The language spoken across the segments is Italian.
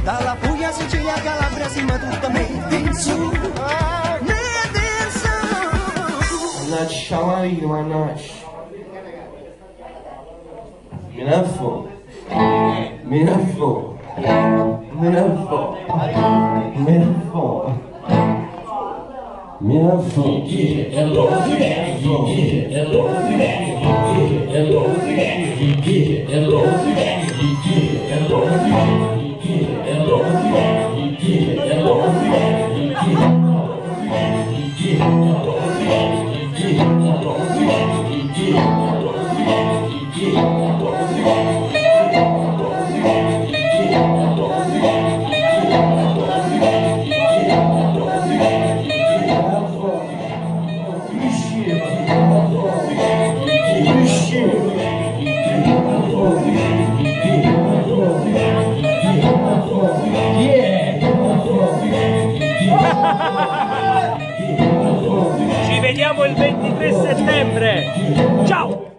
dalla Puglia, Sicilia, Calabria, siamo tutta made in su. Made in su. Nacional Manash. Minafo. Minafo. Minafo. Minafo. Minafo. Ci vediamo il 23 settembre! Ciao!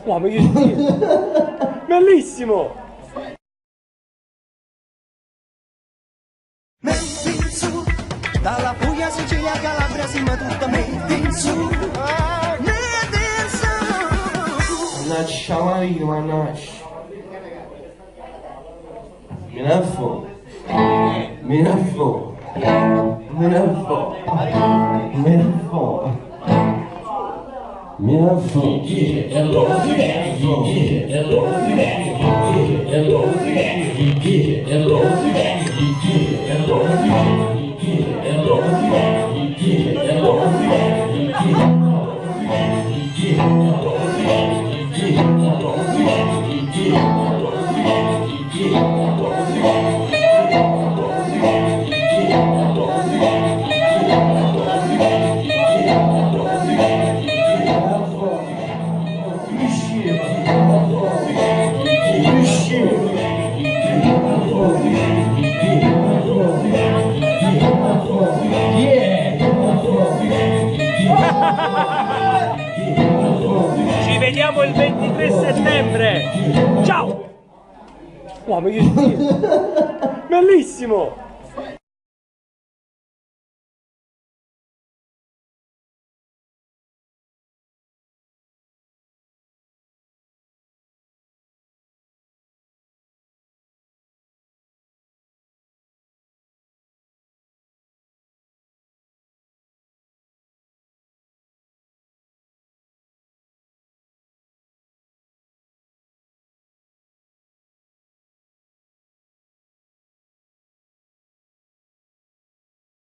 Wow, ma che schifo! Bellissimo! Made in su, dalla Puglia, Sicilia, Calabria, siamo tutta made in su. Made in su. Nacional Manash. Minafo. Minafo. Minafo. Minafo. Minafo. Ci vediamo il 23 settembre! Ciao! Wow, ma che schifo! Bellissimo!